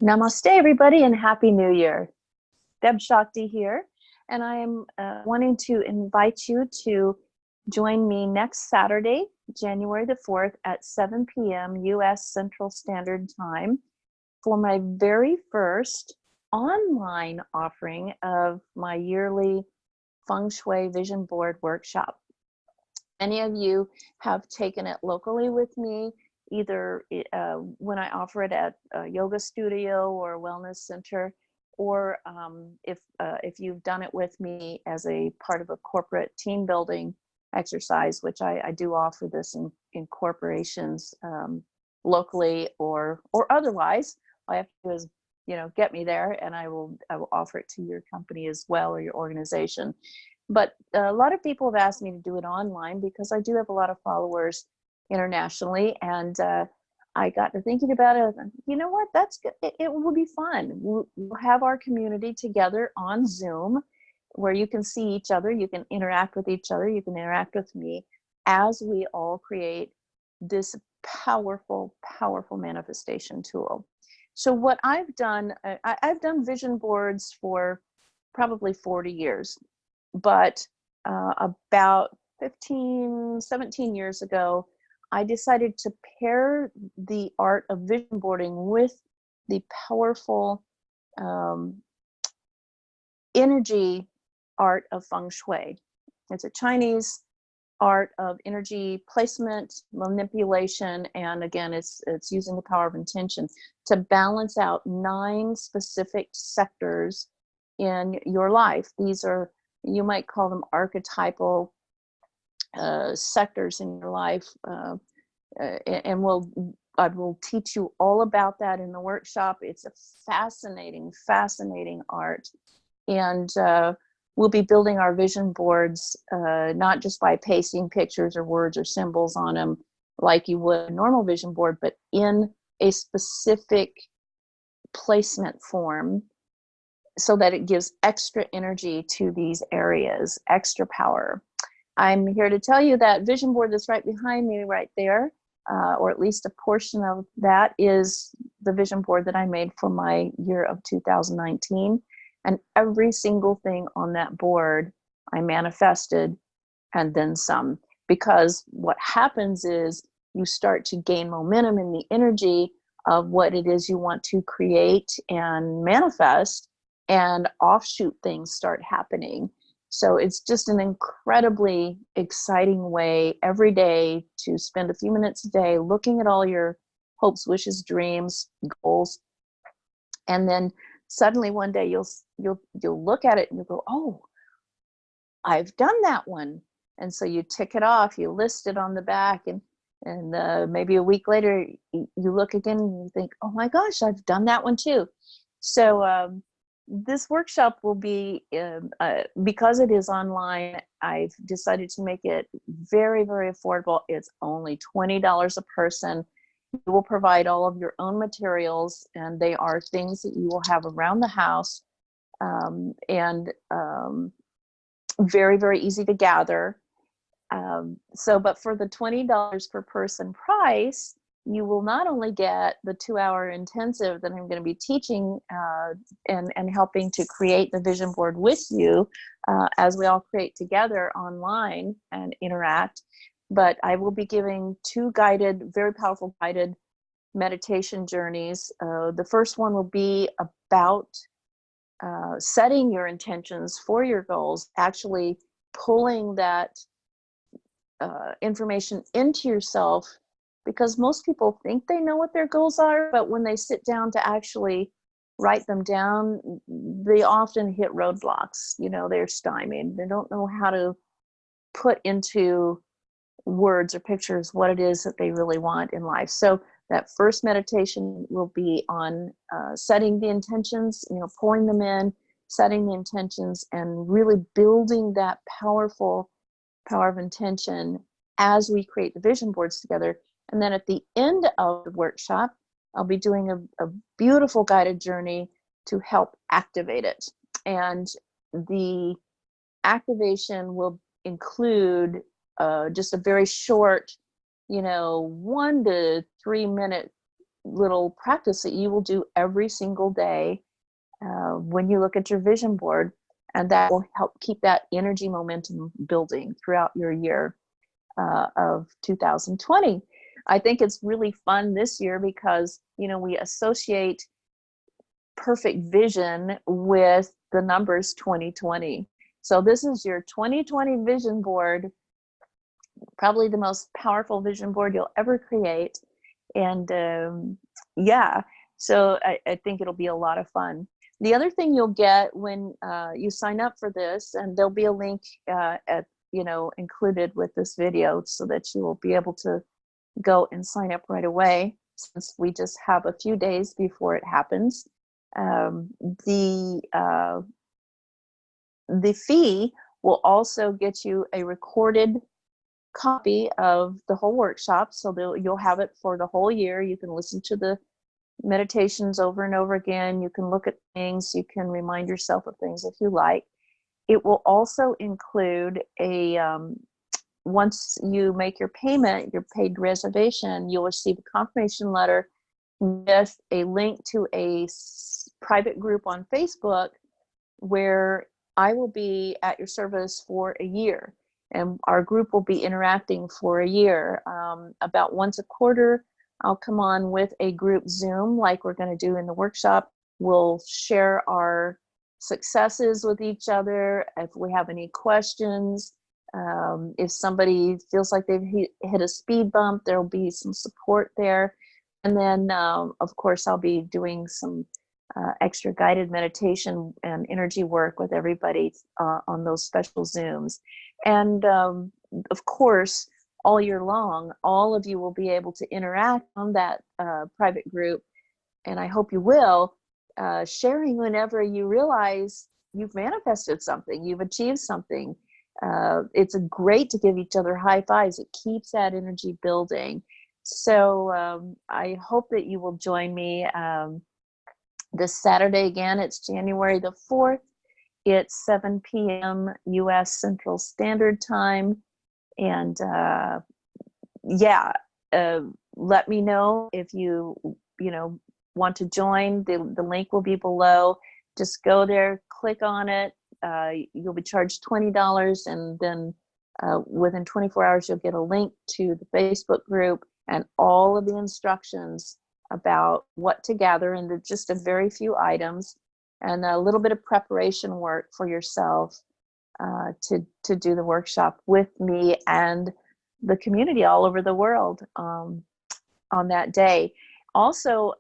Namaste, everybody, and Happy New Year. Deb Shakti here, and I am wanting to invite you to join me next Saturday, January the 4th at 7 p.m. U.S. Central Standard Time for my very first online offering of my yearly Feng Shui Vision Board Workshop. Many of you have taken it locally with me, either when I offer it at a yoga studio or a wellness center, or if you've done it with me as a part of a corporate team building exercise, which I do offer this in corporations locally or otherwise. All I have to do is get me there, and I will offer it to your company as well, or your organization. But a lot of people have asked me to do it online because I do have a lot of followers internationally, and I got to thinking about it. You know what? That's good. It will be fun. We'll have our community together on Zoom, where you can see each other, you can interact with each other, you can interact with me as we all create this powerful, powerful manifestation tool. So what I've done, I've done vision boards for probably 40 years. But about 17 years ago, I decided to pair the art of vision boarding with the powerful energy art of Feng Shui. It's a Chinese art of energy placement, manipulation, and again, it's using the power of intention to balance out 9 specific sectors in your life. These are, you might call them archetypal sectors in your life, and I will teach you all about that in the workshop. It's a fascinating art, and we'll be building our vision boards not just by pasting pictures or words or symbols on them like you would a normal vision board, but in a specific placement form, so that it gives extra energy to these areas, extra power. I'm here to tell you that vision board that's right behind me right there, or at least a portion of that, is the vision board that I made for my year of 2019. And every single thing on that board I manifested, and then some. Because what happens is you start to gain momentum in the energy of what it is you want to create and manifest, and offshoot things start happening. So it's just an incredibly exciting way every day to spend a few minutes a day looking at all your hopes, wishes, dreams, goals, and then suddenly one day you'll look at it and you'll go, oh, I've done that one. And so you tick it off, you list it on the back, and maybe a week later you look again and you think, oh my gosh, I've done that one too. So this workshop will be, because it is online, I've decided to make it very, very affordable. It's only $20 a person. You will provide all of your own materials, and they are things that you will have around the house, and very, very easy to gather. But for the $20 per person price, you will not only get the 2-hour intensive that I'm going to be teaching and helping to create the vision board with you as we all create together online and interact, but I will be giving 2 guided, very powerful guided meditation journeys. The first one will be about setting your intentions for your goals, actually pulling that information into yourself, because most people think they know what their goals are, but when they sit down to actually write them down, they often hit roadblocks. They're stymied. They don't know how to put into words or pictures what it is that they really want in life. So that first meditation will be on setting the intentions, pulling them in, setting the intentions, and really building that powerful power of intention as we create the vision boards together. And then at the end of the workshop, I'll be doing a beautiful guided journey to help activate it. And the activation will include just a very short, 1 to 3 minute little practice that you will do every single day when you look at your vision board, and that will help keep that energy momentum building throughout your year of 2020. I think it's really fun this year because, you know, we associate perfect vision with the numbers 2020. So this is your 2020 vision board, probably the most powerful vision board you'll ever create. And yeah, so I think it'll be a lot of fun. The other thing you'll get when you sign up for this, and there'll be a link at, you know, included with this video so that you will be able to go and sign up right away, since we just have a few days before it happens. The fee will also get you a recorded copy of the whole workshop, so you'll have it for the whole year. You can listen to the meditations over and over again. You can look at things. You can remind yourself of things if you like. It will also include a once you make your payment, your paid reservation, you'll receive a confirmation letter with a link to a private group on Facebook where I will be at your service for a year. And our group will be interacting for a year. About once a quarter, I'll come on with a group Zoom like we're going to do in the workshop. We'll share our successes with each other. If we have any questions, if somebody feels like they've hit a speed bump, there'll be some support there. And then, of course, I'll be doing some extra guided meditation and energy work with everybody on those special Zooms. And of course, all year long, all of you will be able to interact on that private group. And I hope you will, sharing whenever you realize you've manifested something, you've achieved something. It's great to give each other high fives. It keeps that energy building. So I hope that you will join me this Saturday again. It's January the 4th. It's 7 p.m. U.S. Central Standard Time. And yeah, let me know if you want to join. The link will be below. Just go there, click on it. You'll be charged $20, and then within 24 hours, you'll get a link to the Facebook group and all of the instructions about what to gather, and just a very few items, and a little bit of preparation work for yourself to do the workshop with me and the community all over the world on that day. Also,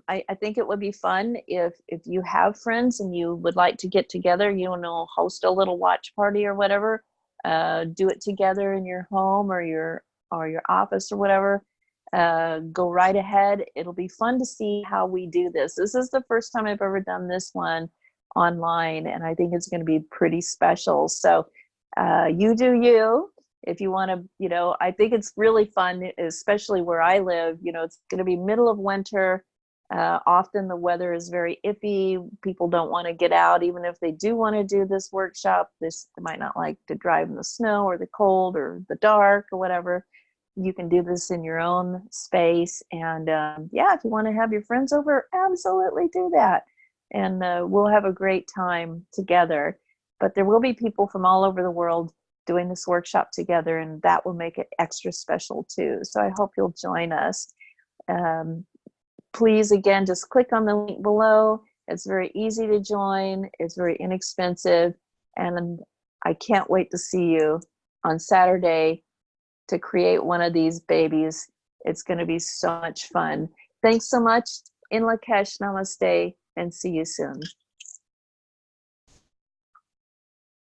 I think it would be fun if you have friends and you would like to get together, host a little watch party or whatever, do it together in your home or your office or whatever. Go right ahead. It'll be fun to see how we do this. This is the first time I've ever done this one online, and I think it's going to be pretty special. So you do you. If you want to, I think it's really fun, especially where I live. It's going to be middle of winter. Often the weather is very iffy. People don't want to get out, even if they do want to do this workshop. They might not like to drive in the snow or the cold or the dark or whatever. You can do this in your own space. And yeah, if you want to have your friends over, absolutely do that. And we'll have a great time together. But there will be people from all over the world doing this workshop together, and that will make it extra special too. So I hope you'll join us. Please, again, just click on the link below. It's very easy to join. It's very inexpensive. And I can't wait to see you on Saturday to create one of these babies. It's going to be so much fun. Thanks so much. In Lakesh, namaste, and see you soon.